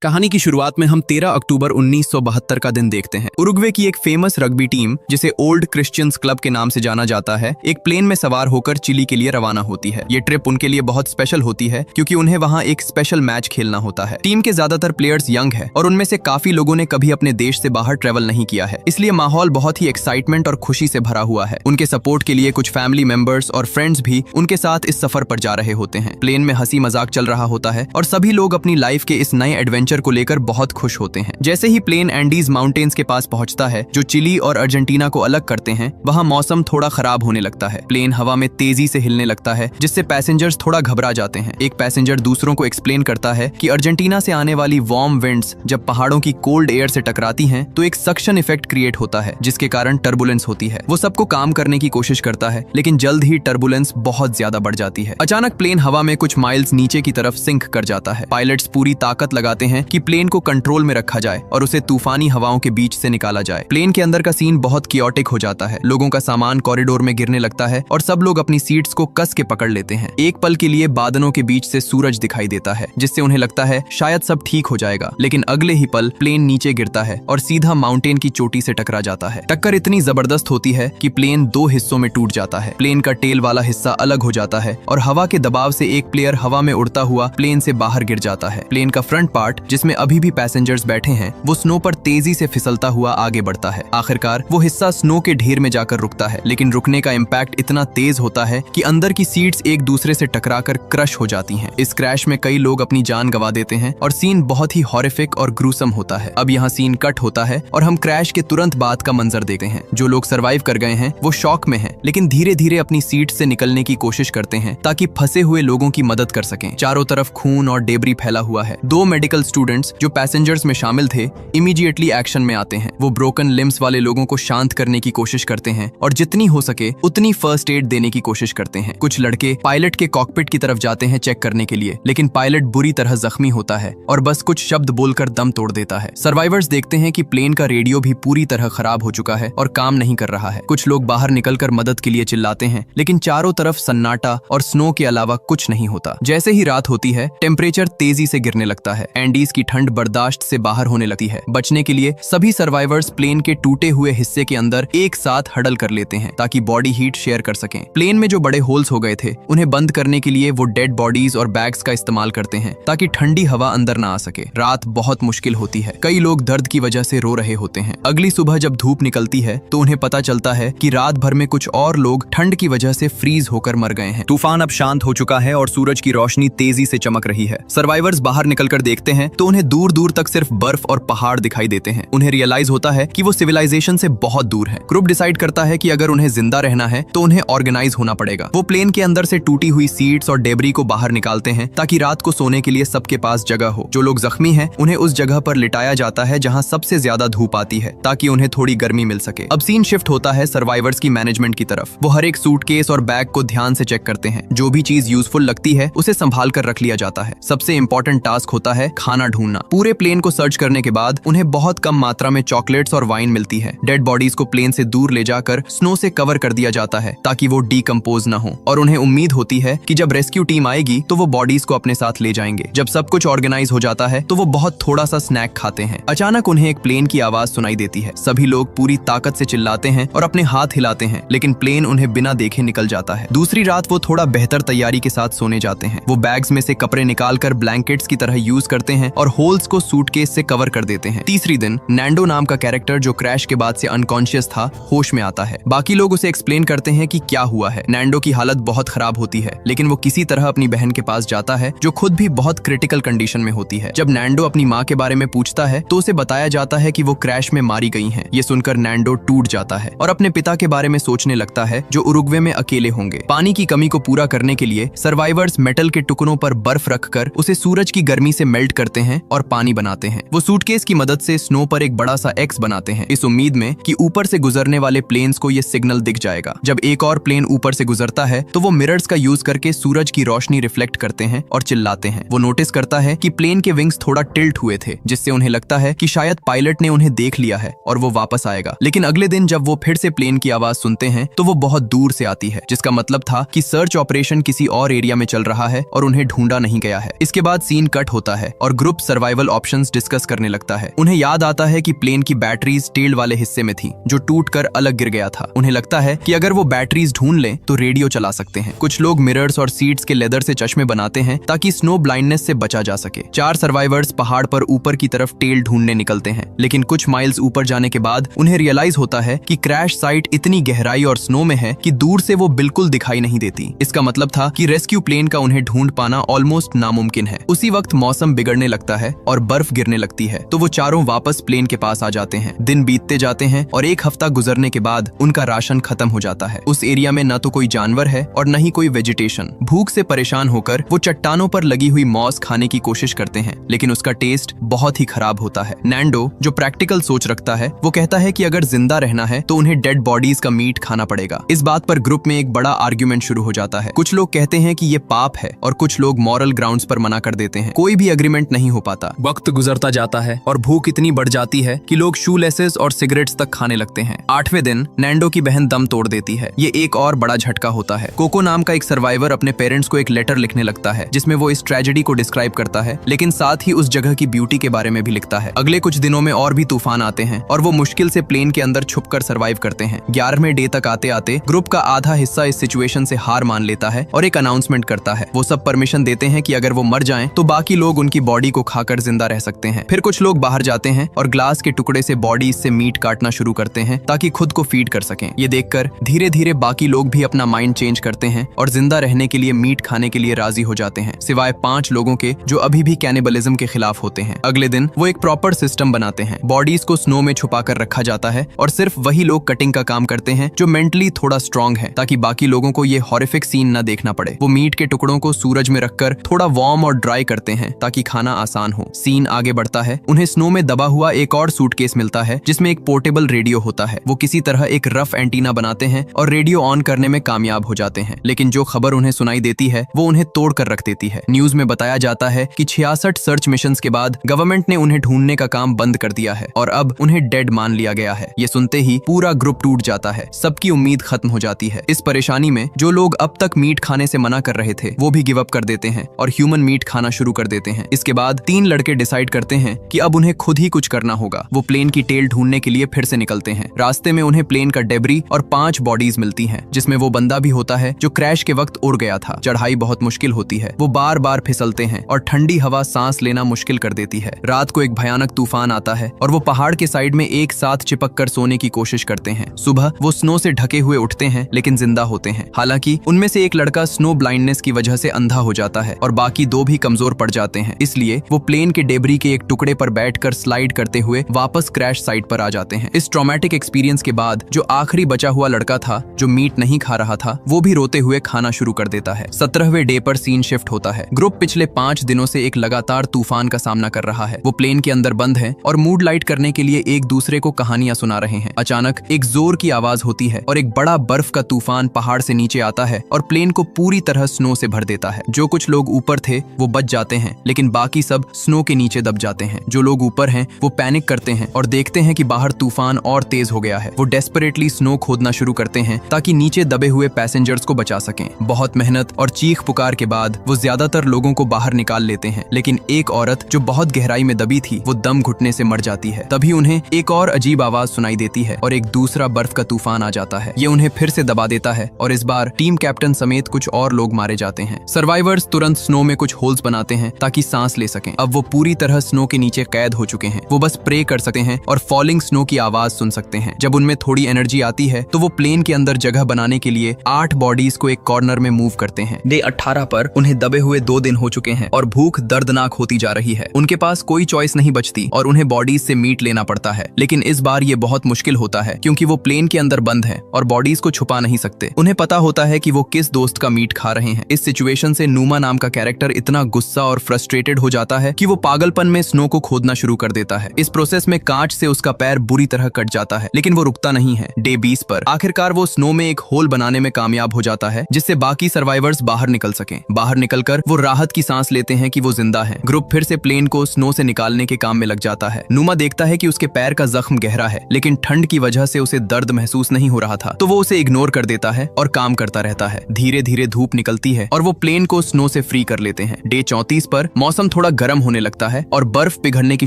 कहानी की शुरुआत में हम 13 अक्टूबर 1972 का दिन देखते हैं। उरुग्वे की एक फेमस रग्बी टीम, जिसे ओल्ड क्रिश्चियंस क्लब के नाम से जाना जाता है, एक प्लेन में सवार होकर चिली के लिए रवाना होती है। ये ट्रिप उनके लिए बहुत स्पेशल होती है क्योंकि उन्हें वहां एक स्पेशल मैच खेलना होता है। टीम के ज्यादातर प्लेयर्स यंग है और उनमें से काफी लोगों ने कभी अपने देश से बाहर ट्रेवल नहीं किया है, इसलिए माहौल बहुत ही एक्साइटमेंट और खुशी से भरा हुआ है। उनके सपोर्ट के लिए कुछ फैमिली मेंबर्स और फ्रेंड्स भी उनके साथ इस सफर पर जा रहे होते हैं। प्लेन में हंसी मजाक चल रहा होता है और सभी लोग अपनी लाइफ के इस नए एडवेंचर को लेकर बहुत खुश होते हैं। जैसे ही प्लेन एंडीज माउंटेन्स के पास पहुंचता है, जो चिली और अर्जेंटीना को अलग करते हैं, वहां मौसम थोड़ा खराब होने लगता है। प्लेन हवा में तेजी से हिलने लगता है, जिससे पैसेंजर्स थोड़ा घबरा जाते हैं। एक पैसेंजर दूसरों को एक्सप्लेन करता है कि अर्जेंटीना से आने वाली वार्म विंड्स जब पहाड़ों की कोल्ड एयर से टकराती हैं, तो एक सक्शन इफेक्ट क्रिएट होता है, जिसके कारण टर्बुलेंस होती है। वो सबको काम करने की कोशिश करता है, लेकिन जल्द ही टर्बुलेंस बहुत ज्यादा बढ़ जाती है। अचानक प्लेन हवा में कुछ माइल्स नीचे की तरफ सिंक कर जाता है। पायलट्स पूरी ताकत लगाते हैं कि प्लेन को कंट्रोल में रखा जाए और उसे तूफानी हवाओं के बीच से निकाला जाए। प्लेन के अंदर का सीन बहुत कियोटिक हो जाता है। लोगों का सामान कॉरिडोर में गिरने लगता है और सब लोग अपनी सीट्स को कस के पकड़ लेते हैं। एक पल के लिए बादलों के बीच से सूरज दिखाई देता है, जिससे उन्हें लगता है शायद सब ठीक हो जाएगा, लेकिन अगले ही पल प्लेन नीचे गिरता है और सीधा माउंटेन की चोटी से टकरा जाता है। टक्कर इतनी जबरदस्त होती है कि प्लेन दो हिस्सों में टूट जाता है। प्लेन का टेल वाला हिस्सा अलग हो जाता है और हवा के दबाव से एक प्लेयर हवा में उड़ता हुआ प्लेन से बाहर गिर जाता है। प्लेन का फ्रंट पार्ट, जिसमें अभी भी पैसेंजर्स बैठे हैं, वो स्नो पर तेजी से फिसलता हुआ आगे बढ़ता है। आखिरकार वो हिस्सा स्नो के ढेर में जाकर रुकता है, लेकिन रुकने का इम्पैक्ट इतना तेज होता है कि अंदर की सीट्स एक दूसरे से टकराकर क्रश हो जाती हैं। इस क्रैश में कई लोग अपनी जान गंवा देते हैं और सीन बहुत ही हॉरिफिक और ग्रूसम होता है। अब यहाँ सीन कट होता है और हम क्रैश के तुरंत बाद का मंजर देखते हैं। जो लोग सर्वाइव कर गए हैं वो शॉक में हैं, लेकिन धीरे धीरे अपनी सीट से निकलने की कोशिश करते हैं ताकि फंसे हुए लोगों की मदद कर सकें। चारों तरफ खून और डेब्री फैला हुआ है। दो मेडिकल स्टूडेंट्स जो पैसेंजर्स में शामिल थे इमीडिएटली एक्शन में आते हैं। वो ब्रोकन लिम्स वाले लोगों को शांत करने की कोशिश करते हैं और जितनी हो सके उतनी फर्स्ट एड देने की कोशिश करते हैं। कुछ लड़के पायलट के कॉकपिट की तरफ जाते हैं चेक करने के लिए, लेकिन पायलट बुरी तरह जख्मी होता है और बस कुछ शब्द बोलकर दम तोड़ देता है। सर्वाइवर्स देखते हैं कि प्लेन का रेडियो भी पूरी तरह खराब हो चुका है और काम नहीं कर रहा है। कुछ लोग बाहर निकलकर मदद के लिए चिल्लाते हैं, लेकिन चारों तरफ सन्नाटा और स्नो के अलावा कुछ नहीं होता। जैसे ही रात होती है, टेम्परेचर तेजी से गिरने लगता है। एंडीज की ठंड बर्दाश्त से बाहर होने लगती है। बचने के लिए सभी सर्वाइवर्स प्लेन के टूटे हुए हिस्से के अंदर एक साथ हडल कर लेते हैं ताकि बॉडी हीट शेयर कर सकें। प्लेन में जो बड़े होल्स हो गए थे, उन्हें बंद करने के लिए वो डेड बॉडीज और बैग्स का इस्तेमाल करते हैं ताकि ठंडी हवा अंदर ना आ सके। रात बहुत मुश्किल होती है। कई लोग दर्द की वजह से रो रहे होते हैं। अगली सुबह जब धूप निकलती है तो उन्हें पता चलता है कि रात भर में कुछ और लोग ठंड की वजह से फ्रीज होकर मर गए हैं। तूफान अब शांत हो चुका है और सूरज की रोशनी तेजी से चमक रही है। सर्वाइवर्स बाहर निकलकर देखते हैं तो उन्हें दूर दूर तक सिर्फ बर्फ और पहाड़ दिखाई देते हैं। उन्हें रियलाइज होता है कि वो सिविलाइजेशन से बहुत दूर है। ग्रुप डिसाइड करता है कि अगर उन्हें जिंदा रहना है तो उन्हें ऑर्गेनाइज होना पड़ेगा। वो प्लेन के अंदर से टूटी हुई सीट्स और डेब्री को बाहर निकालते हैं ताकि रात को सोने के लिए सबके पास जगह हो। जो लोग जख्मी हैं उन्हें उस जगह पर लिटाया जाता है जहां सबसे ज्यादा धूप आती है ताकि उन्हें थोड़ी गर्मी मिल सके। अब सीन शिफ्ट होता है सर्वाइवर्स की मैनेजमेंट की तरफ। वो हर एक सूटकेस और बैग को ध्यान से चेक करते हैं। जो भी चीज यूजफुल लगती है उसे संभाल कर रख लिया जाता है। सबसे इंपॉर्टेंट टास्क होता है खाना ढूंढना। पूरे प्लेन को सर्च करने के बाद उन्हें बहुत कम मात्रा में चॉकलेट्स और वाइन मिलती है। डेड बॉडीज को प्लेन से दूर ले जाकर स्नो से कवर कर दिया जाता है ताकि वो डीकंपोज ना हो, और उन्हें उम्मीद होती है कि जब रेस्क्यू टीम आएगी तो वो बॉडीज को अपने साथ ले जाएंगे। जब सब कुछ ऑर्गेनाइज हो जाता है तो वो बहुत थोड़ा सा स्नैक खाते हैं। अचानक उन्हें एक प्लेन की आवाज सुनाई देती है। सभी लोग पूरी ताकत से चिल्लाते हैं और अपने हाथ हिलाते हैं, लेकिन प्लेन उन्हें बिना देखे निकल जाता है। दूसरी रात वो थोड़ा बेहतर तैयारी के साथ सोने जाते हैं। वो बैग्स में से कपड़े निकालकर ब्लैंकेट्स की तरह यूज करते हैं और होल्स को सूटकेस से कवर कर देते हैं। तीसरी दिन नैंडो नाम का कैरेक्टर, जो क्रैश के बाद से अनकॉन्शियस था, होश में आता है। बाकी लोग उसे एक्सप्लेन करते हैं कि क्या हुआ है। नैंडो की हालत बहुत खराब होती है, लेकिन वो किसी तरह अपनी बहन के पास जाता है जो खुद भी बहुत क्रिटिकल कंडीशन में होती है। जब नैंडो अपनी माँ के बारे में पूछता है तो उसे बताया जाता है कि वो क्रैश में मारी गई हैं। ये सुनकर नैंडो टूट जाता है और अपने पिता के बारे में सोचने लगता है जो उरुग्वे में अकेले होंगे। पानी की कमी को पूरा करने के लिए सर्वाइवर्स मेटल के टुकड़ों पर बर्फ रखकर उसे सूरज की गर्मी से मेल्ट करते हैं और पानी बनाते हैं। वो सूटकेस की मदद से स्नो पर एक बड़ा सा एक्स बनाते हैं, इस उम्मीद में कि ऊपर से गुजरने वाले प्लेन्स को ये सिग्नल दिख जाएगा। जब एक और प्लेन ऊपर से गुजरता है तो वो मिरर्स का यूज करके सूरज की रोशनी रिफ्लेक्ट करते हैं और चिल्लाते हैं। वो नोटिस करता है कि प्लेन के विंग्स थोड़ा टिल्ट हुए थे, जिससे उन्हें लगता है कि शायद पायलट ने उन्हें देख लिया है और वो वापस आएगा। लेकिन अगले दिन जब वो फिर से प्लेन की आवाज सुनते हैं तो वो बहुत दूर से आती है, जिसका मतलब था कि सर्च ऑपरेशन किसी और एरिया में चल रहा है और उन्हें ढूंढा नहीं गया है। इसके बाद सीन कट होता है और ग्रुप सर्वाइवल ऑप्शंस डिस्कस करने लगता है। उन्हें याद आता है कि प्लेन की बैटरीज टेल वाले हिस्से में थी जो टूटकर अलग गिर गया था। उन्हें लगता है कि अगर वो बैटरीज ढूंढ लें तो रेडियो चला सकते हैं। कुछ लोग मिरर्स और सीट्स के लेदर से चश्मे बनाते हैं ताकि स्नो ब्लाइंडनेस से बचा जा सके। 4 सर्वाइवर्स पहाड़ पर ऊपर की तरफ टेल ढूंढने निकलते हैं, लेकिन कुछ माइल्स ऊपर जाने के बाद उन्हें रियलाइज होता है कि क्रैश साइट इतनी गहराई और स्नो में है कि दूर से वो बिल्कुल दिखाई नहीं देती। इसका मतलब था कि रेस्क्यू प्लेन का उन्हें ढूंढ पाना ऑलमोस्ट नामुमकिन है। उसी वक्त मौसम बिगड़ने लगता है और बर्फ गिरने लगती है, तो वो चारों वापस प्लेन के पास आ जाते हैं। दिन बीतते जाते हैं और 1 हफ्ता गुजरने के बाद उनका राशन खत्म हो जाता है। उस एरिया में न तो कोई जानवर है और न ही कोई वेजिटेशन। भूख से परेशान होकर वो चट्टानों पर लगी हुई मॉस खाने की कोशिश करते हैं, लेकिन उसका टेस्ट बहुत ही खराब होता है। नैंडो, जो प्रैक्टिकल सोच रखता है, वो कहता है कि अगर जिंदा रहना है तो उन्हें डेड बॉडीज का मीट खाना पड़ेगा। इस बात पर ग्रुप में एक बड़ा आर्ग्यूमेंट शुरू हो जाता है। कुछ लोग कहते हैं कि ये पाप है और कुछ लोग मॉरल ग्राउंड्स पर मना कर देते हैं। कोई भी एग्रीमेंट नहीं हो पाता। वक्त गुजरता जाता है और भूख इतनी बढ़ जाती है कि लोग शू लेसेस और सिगरेट्स तक खाने लगते हैं। 8वें दिन नैंडो की बहन दम तोड़ देती है। ये एक और बड़ा झटका होता है। कोको नाम का एक सर्वाइवर अपने पेरेंट्स को एक लेटर लिखने लगता है जिसमें वो इस ट्रेजेडी को डिस्क्राइब करता है, लेकिन साथ ही उस जगह की ब्यूटी के बारे में भी लिखता है। अगले कुछ दिनों में और भी तूफान आते हैं और वो मुश्किल से प्लेन के अंदर छुपकर सर्वाइव करते हैं। 11वें डे तक आते आते ग्रुप का आधा हिस्सा इस सिचुएशन से हार मान लेता है और एक अनाउंसमेंट करता है। वो सब परमिशन देते हैं कि अगर वो मर जाएं तो बाकी लोग उनकी बॉडी को खाकर जिंदा रह सकते हैं। फिर कुछ लोग बाहर जाते हैं और ग्लास के टुकड़े से बॉडी से मीट काटना शुरू करते हैं ताकि खुद को फीड कर सकें। ये देखकर धीरे धीरे बाकी लोग भी अपना माइंड चेंज करते हैं और जिंदा रहने के लिए मीट खाने के लिए राजी हो जाते हैं, सिवाय 5 लोगों के जो अभी भी कैनिबलिज्म के खिलाफ होते हैं। अगले दिन वो एक प्रॉपर सिस्टम बनाते हैं। बॉडीज को स्नो में छुपा कर रखा जाता है और सिर्फ वही लोग कटिंग का काम करते हैं जो मेंटली थोड़ा स्ट्रांग है, ताकि बाकी लोगों को ये हॉरिफिक सीन न देखना पड़े। वो मीट के टुकड़ों को सूरज में रखकर थोड़ा वार्म और ड्राई करते हैं ताकि खाना आसान हो। सीन आगे बढ़ता है। उन्हें स्नो में दबा हुआ एक और सूटकेस मिलता है जिसमें एक पोर्टेबल रेडियो होता है। वो किसी तरह एक रफ एंटीना बनाते हैं और रेडियो ऑन करने में कामयाब हो जाते हैं, लेकिन जो खबर उन्हें सुनाई देती है वो उन्हें तोड़ कर रख देती है। न्यूज में बताया जाता है कि 66 सर्च मिशंस के बाद गवर्नमेंट ने उन्हें ढूंढने का काम बंद कर दिया है और अब उन्हें डेड मान लिया गया है। ये सुनते ही पूरा ग्रुप टूट जाता है। सबकी उम्मीद खत्म हो जाती है। इस परेशानी में जो लोग अब तक मीट खाने से मना कर रहे थे वो भी गिव अप कर देते हैं और ह्यूमन मीट खाना शुरू कर देते हैं। इसके बाद 3 लड़के डिसाइड करते हैं कि अब उन्हें खुद ही कुछ करना होगा। वो प्लेन की टेल ढूंढने के लिए फिर से निकलते हैं। रास्ते में उन्हें प्लेन का डेब्री और 5 बॉडीज मिलती हैं, जिसमें वो बंदा भी होता है जो क्रैश के वक्त उड़ गया था। चढ़ाई बहुत मुश्किल होती है। वो बार बार फिसलते हैं और ठंडी हवा सांस लेना मुश्किल कर देती है। रात को एक भयानक तूफान आता है और वो पहाड़ के साइड में एक साथ चिपक कर सोने की कोशिश करते हैं। सुबह वो स्नो से ढके हुए उठते हैं लेकिन जिंदा होते हैं। हालांकि उनमें से एक लड़का स्नो ब्लाइंडनेस की वजह से अंधा हो जाता है और बाकी 2 भी कमजोर पड़ जाते हैं। इसलिए वो प्लेन के डेब्री के एक टुकड़े पर बैठकर स्लाइड करते हुए वापस क्रैश साइट पर आ जाते हैं। इस ट्रॉमेटिक एक्सपीरियंस के बाद जो आखिरी बचा हुआ लड़का था जो मीट नहीं खा रहा था, वो भी रोते हुए खाना शुरू कर देता है। 17वें डे पर सीन शिफ्ट होता है। ग्रुप पिछले 5 दिनों से एक लगातार तूफान का सामना कर रहा है। वो प्लेन के अंदर बंद है और मूड लाइट करने के लिए एक दूसरे को कहानियां सुना रहे हैं। अचानक एक जोर की आवाज होती है और एक बड़ा बर्फ का तूफान पहाड़ से नीचे आता है और प्लेन को पूरी तरह स्नो से भर देता है। जो कुछ लोग ऊपर थे वो बच जाते हैं, लेकिन बाकी सब स्नो के नीचे दब जाते हैं। जो लोग ऊपर हैं वो पैनिक करते हैं और देखते हैं कि बाहर तूफान और तेज हो गया है। वो डेस्परेटली स्नो खोदना शुरू करते हैं ताकि नीचे दबे हुए पैसेंजर्स को बचा सकें। बहुत मेहनत और चीख पुकार के बाद वो ज्यादातर लोगों को बाहर निकाल लेते हैं, लेकिन एक औरत जो बहुत गहराई में दबी थी वो दम घुटने से मर जाती है। तभी उन्हें एक और अजीब आवाज सुनाई देती है और एक दूसरा बर्फ का तूफान आ जाता है। ये उन्हें फिर से दबा देता है और इस बार टीम कैप्टन समेत कुछ और लोग मारे जाते हैं। सर्वाइवर्स तुरंत स्नो में कुछ होल्स बनाते हैं ताकि सांस ले सकें। अब वो पूरी तरह स्नो के नीचे कैद हो चुके हैं। वो बस प्रे कर सकते हैं और फॉलिंग स्नो की आवाज सुन सकते हैं। जब उनमें थोड़ी एनर्जी आती है तो वो प्लेन के अंदर जगह बनाने के लिए 8 बॉडीज को एक कॉर्नर में मूव करते हैं। डे 18 पर उन्हें दबे हुए 2 दिन हो चुके हैं और भूख दर्दनाक होती जा रही है। उनके पास कोई चॉइस नहीं बचती और उन्हें बॉडीज से मीट लेना पड़ता है, लेकिन इस बार ये बहुत मुश्किल होता है क्योंकि वो प्लेन के अंदर बंद है और बॉडीज को छुपा नहीं सकते। उन्हें पता होता है कि वो किस दोस्त का मीट खा रहे हैं। इस सिचुएशन से नूमा नाम का कैरेक्टर इतना गुस्सा और फ्रस्ट्रेटेड हो जाता है कि वो पागलपन में स्नो को खोदना शुरू कर देता है। इस प्रोसेस में कांच से उसका पैर बुरी तरह कट जाता है, लेकिन वो रुकता नहीं है। डे 20 पर आखिरकार वो स्नो में एक होल बनाने में कामयाब हो जाता है जिससे बाकी सर्वाइवर्स बाहर निकल सकें। बाहर निकलकर वो राहत की सांस लेते हैं कि वो जिंदा है। ग्रुप फिर से प्लेन को स्नो से निकालने के काम में लग जाता है। नूमा देखता है कि उसके पैर का जख्म गहरा है, लेकिन ठंड की वजह से उसे दर्द महसूस नहीं हो रहा था, तो वो उसे इग्नोर कर देता है और काम करता रहता है। धीरे धीरे धूप निकलती है और वो प्लेन को स्नो से फ्री कर लेते हैं। डे 34 पर मौसम थोड़ा गर्म होने लगता है और बर्फ पिघलने की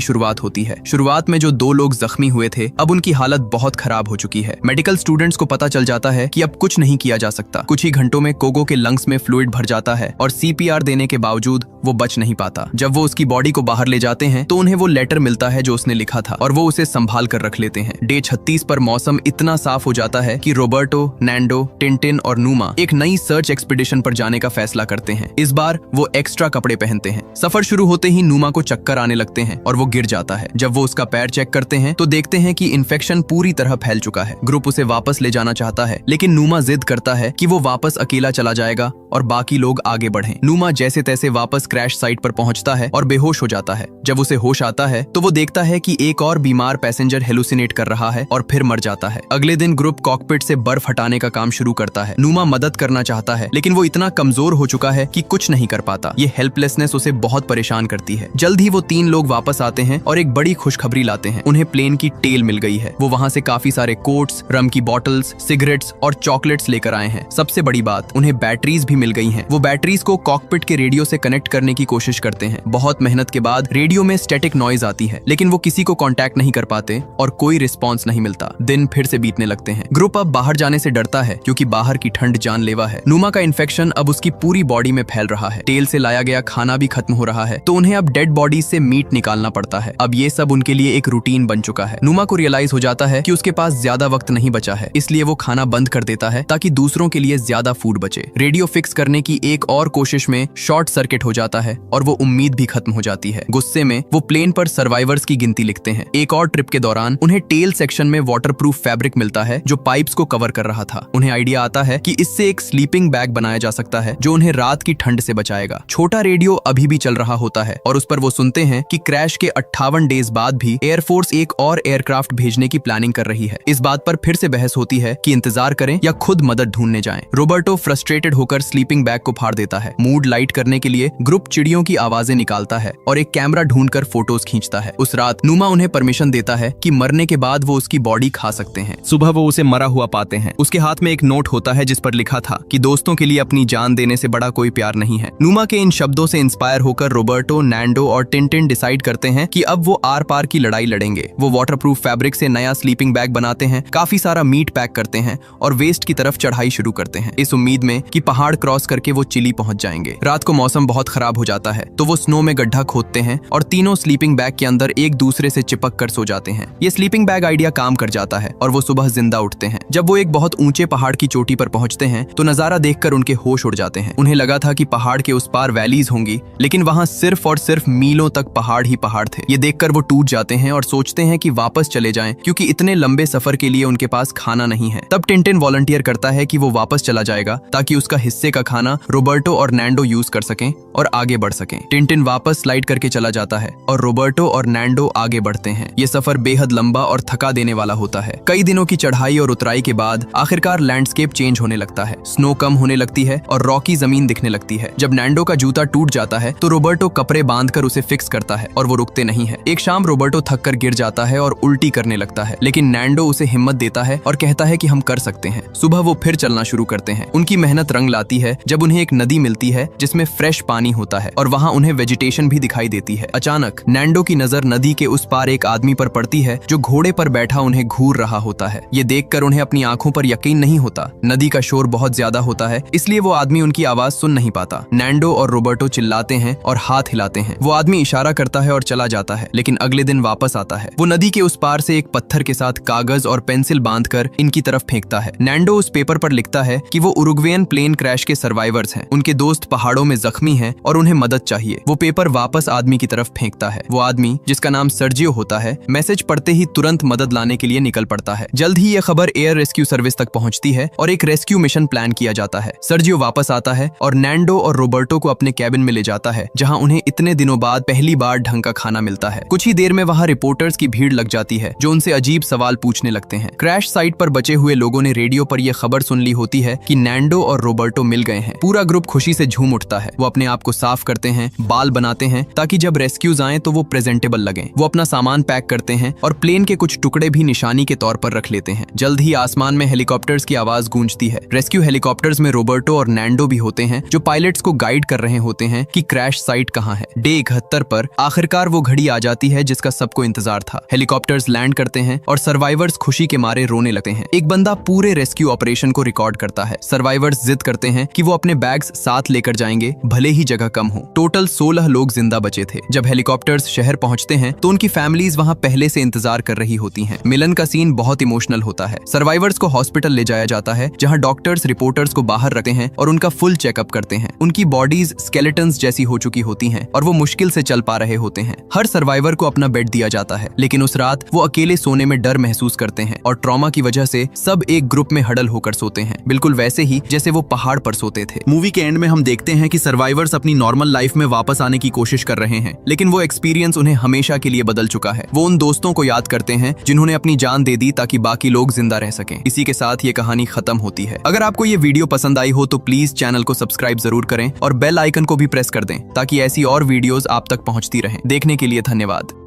शुरुआत होती है। शुरुआत में जो 2 लोग जख्मी हुए थे, अब उनकी हालत बहुत खराब हो चुकी है। मेडिकल स्टूडेंट्स को पता चल जाता है कि अब कुछ नहीं किया जा सकता। कुछ ही घंटों में कोगो के लंग्स में फ्लूइड भर जाता है और CPR देने के बावजूद वो बच नहीं पाता। जब वो उसकी बॉडी को बाहर ले जाते हैं तो उन्हें वो लेटर मिलता है जो उसने लिखा था और वो उसे संभाल कर रख लेते हैं। डे 36 पर मौसम इतना साफ हो जाता है कि रोबर्टो, नैंडो, टिंटिन और नूमा एक नई सर्च एक्सपीडिशन पर जाने का फैसला करते हैं। इस बार वो एक्स्ट्रा कपड़े पहनते हैं। सफर शुरू होते ही नूमा को चक्कर आने लगते हैं और वो गिर जाता है। जब वो उसका पैर चेक करते हैं तो देखते हैं कि इन्फेक्शन पूरी तरह फैल चुका है। ग्रुप उसे वापस ले जाना चाहता है, लेकिन नूमा जिद करता है कि वो वापस अकेला चला जाएगा और बाकी लोग आगे बढ़ें। नूमा जैसे तैसे वापस क्रैश साइट पर पहुंचता है और बेहोश हो जाता है। जब उसे होश आता है तो वो देखता है कि एक और बीमार पैसेंजर हेलुसिनेट कर रहा है और फिर मर जाता है। अगले दिन ग्रुप कॉकपिट से बर्फ हटाने का काम शुरू करता है। नूमा मदद करना चाहता है, लेकिन वो इतना कमजोर हो चुका है कि कुछ नहीं कर पाता। ये हेल्पलेसनेस उसे बहुत परेशान करती है। जल्द ही वो 3 लोग वापस आते हैं और एक बड़ी खुशखबरी लाते हैं। उन्हें प्लेन की टेल मिल गई है। वो वहाँ से काफी सारे कोट्स, रम की बॉटल्स, सिगरेट्स और चॉकलेट्स लेकर आए हैं। सबसे बड़ी बात, उन्हें बैटरीज भी मिल गई हैं। वो बैटरीज को कॉकपिट के रेडियो से कनेक्ट करने की कोशिश करते हैं। बहुत मेहनत के बाद रेडियो में स्टैटिक नॉइज आती है, लेकिन वो किसी को कांटेक्ट नहीं कर पाते और कोई रिस्पॉन्स नहीं मिलता। दिन फिर से बीतने लगते हैं। ग्रुप अब बाहर जाने से डरता है क्योंकि बाहर की ठंड जानलेवा है। नूमा का इन्फेक्शन अब उसकी पूरी बॉडी में फैल रहा है। टेल से लाया गया खाना भी खत्म हो रहा है, तो उन्हें अब डेड बॉडीज से मीट निकालना पड़ता है। अब ये सब उनके लिए एक रूटीन बन चुका है। नूमा को रियलाइज हो जाता है कि उसके पास ज्यादा वक्त नहीं बचा है, इसलिए वो खाना बंद कर देता है ताकि दूसरों के लिए ज्यादा फूड बचे। रेडियो फिक्स करने की एक और कोशिश में शॉर्ट सर्किट हो जाता है और वो उम्मीद भी खत्म हो जाती है। गुस्से में वो प्लेन पर सर्वाइवर्स की गिनती लिखते हैं। एक और ट्रिप के दौरान उन्हें टेल सेक्शन में वाटरप्रूफ फैब्रिक मिलता है जो पाइप्स को कवर कर रहा था। उन्हें आइडिया आता है कि इससे एक स्लीपिंग बैग बनाया जा सकता है जो उन्हें रात की ठंड से बचाएगा। छोटा रेडियो अभी भी चल रहा होता है और उस पर वो सुनते हैं कि क्रैश के 58 डेज बाद भी एयरफोर्स एक और एयरक्राफ्ट भेजने की प्लानिंग कर रही है। इस बात पर फिर से बहस होती है कि इंतजार करें या खुद मदद ढूंढने जाएं। रोबर्टो फ्रस्ट्रेटेड होकर स्लीपिंग बैग को फाड़ देता है। मूड लाइट करने के लिए ग्रुप चिड़ियों की आवाजें निकालता है और एक कैमरा ढूंढकर फोटोज खींचता है। उस रात नूमा उन्हें परमिशन देता है कि मरने के बाद वो उसकी बॉडी खा सकते हैं। सुबह वो उसे मरा हुआ पाते हैं। उसके हाथ में एक नोट होता है जिस पर लिखा था कि दोस्तों के लिए अपनी जान देने से बड़ा कोई प्यार नहीं है। नूमा के इन शब्दों से इंस्पायर होकर रोबर्टो, नैंडो और टिंटिन डिसाइड करते हैं कि अब वो आर पार की लड़ाई लड़ेंगे। वो वाटरप्रूफ फैब्रिक से नया स्लीपिंग बैग बनाते हैं, काफी सारा मीट पैक करते हैं और वेस्ट की तरफ चढ़ाई शुरू करते हैं, इस उम्मीद में कि पहाड़ क्रॉस करके वो चिली पहुंच जाएंगे। रात को मौसम बहुत खराब हो जाता है तो वो स्नो में गड्ढा खोदते हैं और तीनों स्लीपिंग बैग के अंदर एक दूसरे से चिपक कर सो जाते हैं। ये स्लीपिंग बैग आइडिया काम कर जाता है और वो सुबह जिंदा उठते हैं। जब वो एक बहुत ऊंचे पहाड़ की चोटी पर पहुंचते हैं तो नजारा देखकर उनके होश उड़ जाते हैं। उन्हें लगा था कि पहाड़ के उस पार वैलीज होंगी, लेकिन वहां सिर्फ और सिर्फ मीलों तक पहाड़ ही पहाड़ थे। ये देखकर वो टूट जाते हैं और सोचते हैं कि वापस चले जाएं, क्योंकि इतने लंबे सफर के लिए उनके पास खाना नहीं है। तब टिंटिन वॉलंटियर करता है कि वो वापस चला जाएगा ताकि उसका हिस्से का खाना रोबर्टो और नैंडो यूज कर सकें और आगे बढ़ सकें। टिंटिन वापस स्लाइड करके चला जाता है और रोबर्टो और नैंडो आगे बढ़ते हैं। ये सफर बेहद लंबा और थका देने वाला होता है। कई दिनों की चढ़ाई और उतराई के बाद आखिरकार लैंडस्केप चेंज होने लगता है। स्नो कम होने लगती है और रॉकी जमीन दिखने लगती है। जब नैंडो का जूता टूट जाता है तो रोबर्टो कपड़े बांधकर उसे फिक्स करता है और वो रुकते नहीं है। एक शाम रोबर्टो थक कर गिर जाता है और उल्टी करने लगता है, लेकिन नैंडो उसे हिम्मत देता है और कहता है कि हम कर सकते हैं। सुबह वो फिर चलना शुरू करते हैं। उनकी मेहनत रंग लाती है जब उन्हें एक नदी मिलती है जिसमें फ्रेश पानी होता है और वहाँ उन्हें वेजिटेशन भी दिखाई देती है। अचानक नैंडो की नजर नदी के उस पार एक आदमी पर पड़ती है जो घोड़े पर बैठा उन्हें घूर रहा होता है। ये देखकर उन्हें अपनी आंखों पर यकीन नहीं होता। नदी का शोर बहुत ज्यादा होता है, इसलिए वो आदमी उनकी आवाज सुन नहीं पाता। नैंडो और रोबर्टो चिल्लाते हैं और हाथ हिलाते हैं। वो आदमी इशारा करता है और चला जाता है, लेकिन अगले दिन वापस आता है। वो नदी के उस पार से एक पत्थर के साथ कागज और पेंसिल बांधकर इनकी तरफ फेंकता है। नैंडो उस पेपर पर लिखता है कि वो उरुग्वेयन प्लेन क्रैश के सर्वाइवर्स हैं। उनके दोस्त पहाड़ों में जख्मी हैं और उन्हें मदद चाहिए। वो पेपर वापस आदमी की तरफ फेंकता है। वो आदमी, जिसका नाम सर्जियो होता है, मैसेज पढ़ते ही तुरंत मदद लाने के लिए निकल पड़ता है। जल्द ही ये खबर एयर रेस्क्यू सर्विस तक पहुंचती है और एक रेस्क्यू मिशन प्लान किया जाता है। सर्जियो वापस आता है और नैंडो और रोबर्टो को अपने कैबिन में ले जाता है, जहां उन्हें इतने दिनों बाद पहली बार ढंग का खाना मिलता है। कुछ ही देर में वहां रिपोर्टर्स की भीड़ लग जाती है जो उनसे अजीब सवाल पूछने लगते हैं। क्रैश साइट पर बचे हुए लोगों ने रेडियो पर यह खबर सुन ली होती है कि नैंडो और रोबर्टो मिल गए हैं। पूरा ग्रुप खुशी से झूम उठता है। वो अपने आप को साफ करते हैं, बाल बनाते हैं ताकि जब रेस्क्यूज आए तो वो प्रेजेंटेबल लगें। वो अपना सामान पैक करते हैं और प्लेन के कुछ टुकड़े भी निशानी के तौर पर रख लेते हैं। जल्द ही आसमान में हेलीकॉप्टर्स की आवाज गूंजती है। रेस्क्यू हेलीकॉप्टर्स में रोबर्टो और नैंडो भी होते हैं जो पायलट्स को गाइड कर रहे होते हैं कि क्रैश साइट कहाँ है। है। डे 71 पर आखिरकार वो घड़ी आ जाती है जिसका सबको इंतजार था। हेलीकॉप्टर्स लैंड करते हैं और सर्वाइवर्स खुशी के मारे रोने लगते हैं। एक बंदा पूरे रेस्क्यू ऑपरेशन को रिकॉर्ड करता है। सर्वाइवर्स जिद करते हैं कि वो अपने बैग्स साथ लेकर जाएंगे, भले ही जगह कम हो। टोटल 16 लोग जिंदा बचे थे। जब हेलीकॉप्टर्स शहर पहुंचते हैं तो उनकी फैमिलीज वहां पहले से इंतजार कर रही होती हैं। मिलन का सीन बहुत इमोशनल होता है। सर्वाइवर्स को हॉस्पिटल ले जाया जाता है जहां डॉक्टर्स रिपोर्टर्स को बाहर रखते हैं और उनका फुल चेकअप करते हैं। उनकी बॉडीज स्केलेटन्स जैसी हो चुकी होती हैं और वो मुश्किल से चल पा रहे होते हैं। हर सर्वाइवर को अपना बेड दिया जाता है, लेकिन उस रात वो अकेले सोने में डर महसूस करते हैं और ट्रॉमा की वजह से सब एक ग्रुप में हडल होकर सोते हैं, बिल्कुल वैसे ही जैसे वो पहाड़ पर सोते थे। मूवी के एंड में हम देखते हैं कि सर्वाइवर्स अपनी नॉर्मल लाइफ में वापस आने की कोशिश कर रहे हैं, लेकिन वो एक्सपीरियंस उन्हें हमेशा के लिए बदल चुका है। वो उन दोस्तों को याद करते हैं जिन्होंने अपनी जान दे दी ताकि बाकी लोग जिंदा रह सकें। इसी के साथ ये कहानी खत्म होती है। अगर आपको ये वीडियो पसंद आई हो तो प्लीज चैनल को सब्सक्राइब जरूर करें और बेल आइकन को भी प्रेस कर दें ताकि ऐसी और वीडियोस आप तक पहुंचती रहें। देखने के लिए धन्यवाद।